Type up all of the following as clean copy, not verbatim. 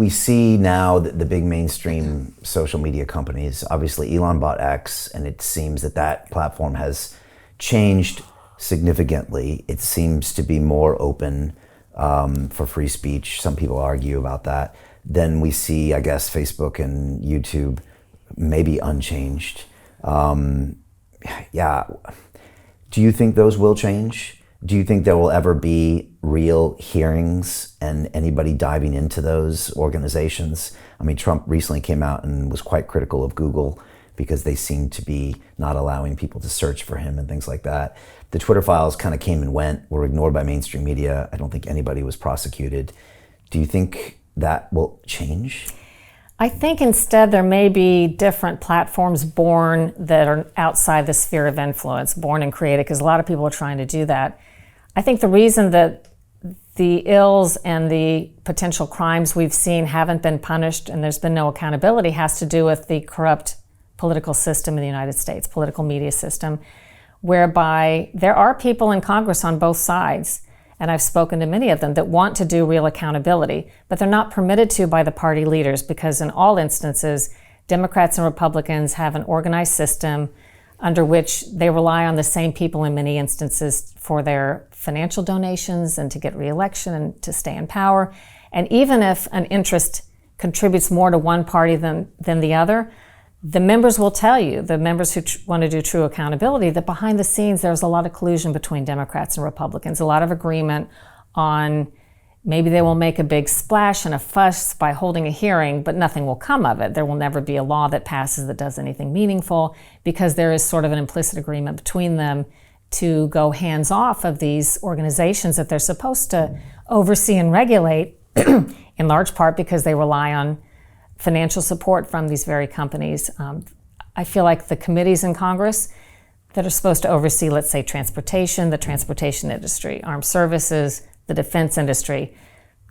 we see now that the big mainstream social media companies, obviously Elon bought X, and it seems that that platform has changed significantly. It seems to be more open for free speech. Some people argue about that. Then we see, I guess, Facebook and YouTube maybe unchanged. Yeah. Do you think those will change? Do you think there will ever be real hearings and anybody diving into those organizations? I mean, Trump recently came out and was quite critical of Google because they seem to be not allowing people to search for him and things like that. The Twitter files kind of came and went, were ignored by mainstream media. I don't think anybody was prosecuted. Do you think that will change? I think instead there may be different platforms born that are outside the sphere of influence, born and created, because a lot of people are trying to do that. I think the reason that the ills and the potential crimes we've seen haven't been punished and there's been no accountability has to do with the corrupt political system in the United States, political media system, whereby there are people in Congress on both sides, and I've spoken to many of them, that want to do real accountability, but they're not permitted to by the party leaders because in all instances, Democrats and Republicans have an organized system under which they rely on the same people in many instances for their financial donations and to get re-election and to stay in power. And even if an interest contributes more to one party than the other, the members will tell you, the members who want to do true accountability, that behind the scenes there's a lot of collusion between Democrats and Republicans, a lot of agreement on maybe they will make a big splash and a fuss by holding a hearing, but nothing will come of it. There will never be a law that passes that does anything meaningful because there is sort of an implicit agreement between them to go hands off of these organizations that they're supposed to oversee and regulate, in large part because they rely on financial support from these very companies. I feel like the committees in Congress that are supposed to oversee, let's say, transportation, the transportation industry, armed services, the defense industry,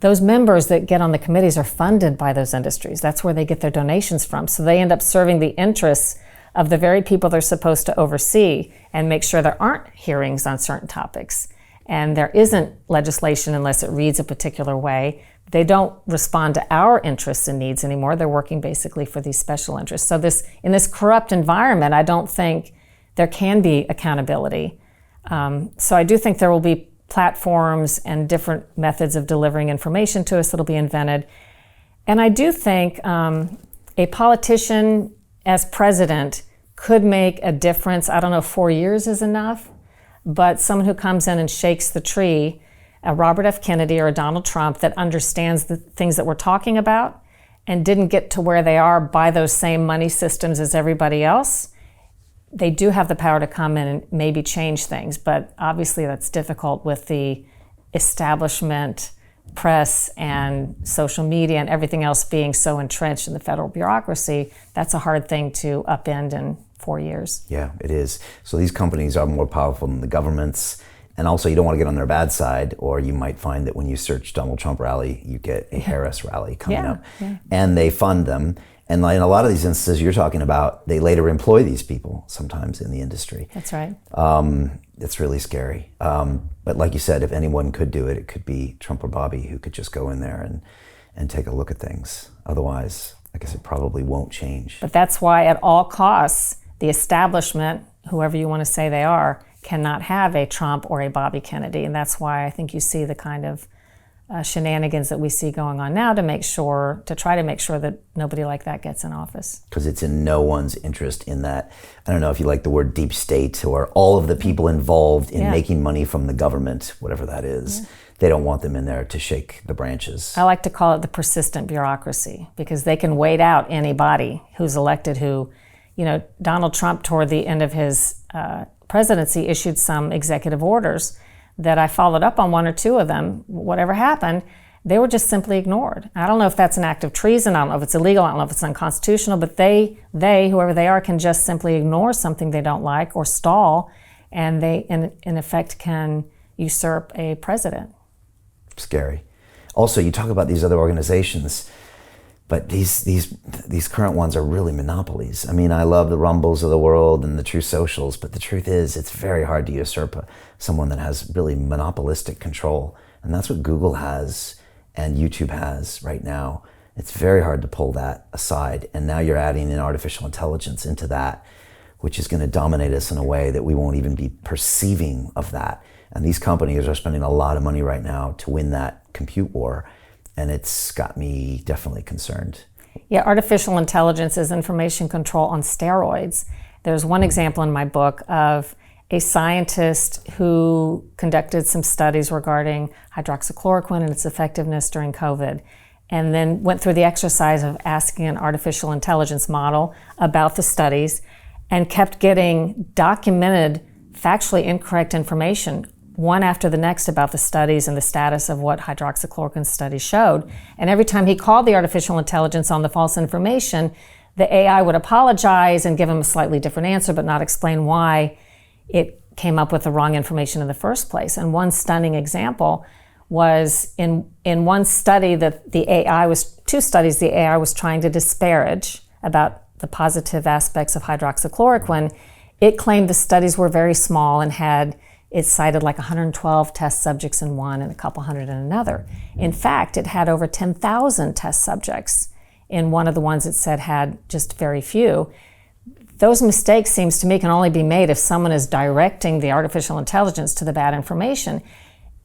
those members that get on the committees are funded by those industries. That's where they get their donations from. So they end up serving the interests of the very people they're supposed to oversee and make sure there aren't hearings on certain topics. And there isn't legislation unless it reads a particular way. They don't respond to our interests and needs anymore. They're working basically for these special interests. So in this corrupt environment, I don't think there can be accountability. So I do think there will be platforms and different methods of delivering information to us that'll be invented. And I do think a politician as president could make a difference. I don't know if 4 years is enough, but someone who comes in and shakes the tree, a Robert F. Kennedy or a Donald Trump that understands the things that we're talking about and didn't get to where they are by those same money systems as everybody else, they do have the power to come in and maybe change things. But obviously that's difficult with the establishment, press, and social media and everything else being so entrenched in the federal bureaucracy. That's a hard thing to upend in 4 years. Yeah, it is. So these companies are more powerful than the governments. And also, you don't want to get on their bad side, or you might find that when you search Donald Trump rally, you get a Harris rally coming up. Yeah. And they fund them. And in a lot of these instances you're talking about, they later employ these people sometimes in the industry. That's right. It's really scary. But like you said, if anyone could do it, it could be Trump or Bobby who could just go in there and take a look at things. Otherwise, I guess it probably won't change. But that's why at all costs, the establishment, whoever you want to say they are, cannot have a Trump or a Bobby Kennedy. And that's why I think you see the kind of shenanigans that we see going on now to try to make sure that nobody like that gets in office. Because it's in no one's interest in that, I don't know if you like the word deep state, or all of the people involved in making money from the government, whatever that is. Yeah. They don't want them in there to shake the branches. I like to call it the persistent bureaucracy, because they can wait out anybody who's elected who, Donald Trump toward the end of his presidency issued some executive orders that I followed up on one or two of them. Whatever happened, they were just simply ignored. I don't know if that's an act of treason. I don't know if it's illegal. I don't know if it's unconstitutional, but they, whoever they are, can just simply ignore something they don't like or stall, and they, in effect, can usurp a president. Scary. Also, you talk about these other organizations, but these current ones are really monopolies. I mean, I love the Rumbles of the world and the True Socials, but the truth is it's very hard to usurp someone that has really monopolistic control. And that's what Google has and YouTube has right now. It's very hard to pull that aside. And now you're adding in artificial intelligence into that, which is going to dominate us in a way that we won't even be perceiving of that. And these companies are spending a lot of money right now to win that compute war. And it's got me definitely concerned. Yeah, artificial intelligence is information control on steroids. There's one example in my book of a scientist who conducted some studies regarding hydroxychloroquine and its effectiveness during COVID, and then went through the exercise of asking an artificial intelligence model about the studies and kept getting documented, factually incorrect information, one after the next, about the studies and the status of what hydroxychloroquine studies showed. And every time he called the artificial intelligence on the false information, the AI would apologize and give him a slightly different answer, but not explain why it came up with the wrong information in the first place. And one stunning example was in one study that two studies the AI was trying to disparage about the positive aspects of hydroxychloroquine. It claimed the studies were very small and it cited like 112 test subjects in one and a couple hundred in another. In fact, it had over 10,000 test subjects in one of the ones it said had just very few. Those mistakes, seems to me, can only be made if someone is directing the artificial intelligence to the bad information.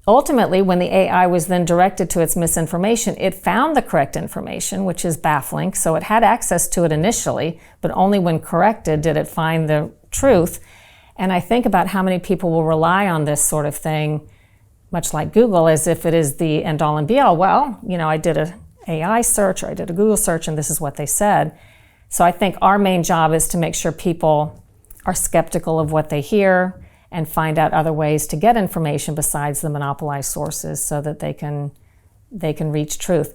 Ultimately, when the AI was then directed to its misinformation, it found the correct information, which is baffling. So it had access to it initially, but only when corrected did it find the truth. And I think about how many people will rely on this sort of thing, much like Google, as if it is the end all and be all. Well, I did an AI search or I did a Google search and this is what they said. So I think our main job is to make sure people are skeptical of what they hear and find out other ways to get information besides the monopolized sources so that they can reach truth.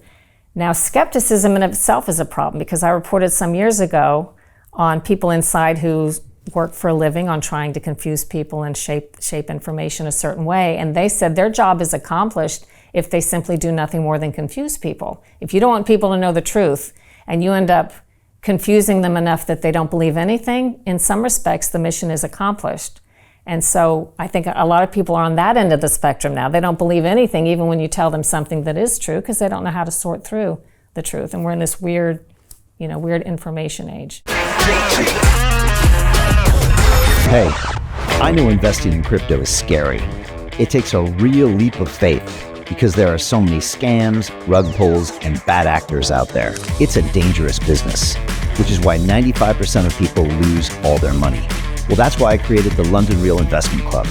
Now, skepticism in itself is a problem, because I reported some years ago on people inside who work for a living on trying to confuse people and shape information a certain way, and they said their job is accomplished if they simply do nothing more than confuse people. If you don't want people to know the truth and you end up confusing them enough that they don't believe anything, in some respects the mission is accomplished. And so I think a lot of people are on that end of the spectrum now. They don't believe anything, even when you tell them something that is true, because they don't know how to sort through the truth. And we're in this weird information age. Hey, I know investing in crypto is scary. It takes a real leap of faith because there are so many scams, rug pulls, and bad actors out there. It's a dangerous business, which is why 95% of people lose all their money. Well, that's why I created the London Real Investment Club,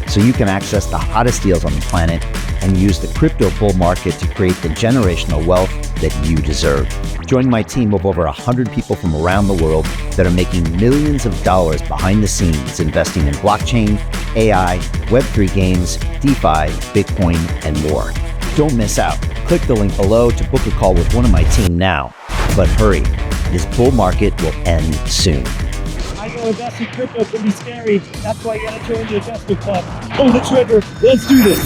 so you can access the hottest deals on the planet and use the crypto bull market to create the generational wealth that you deserve. Join my team of over 100 people from around the world that are making millions of dollars behind the scenes investing in blockchain, AI, Web3 games, DeFi, Bitcoin, and more. Don't miss out. Click the link below to book a call with one of my team now. But hurry, this bull market will end soon. I know investing in crypto can be scary. That's why you gotta join the investment club. Pull the trigger. Let's do this.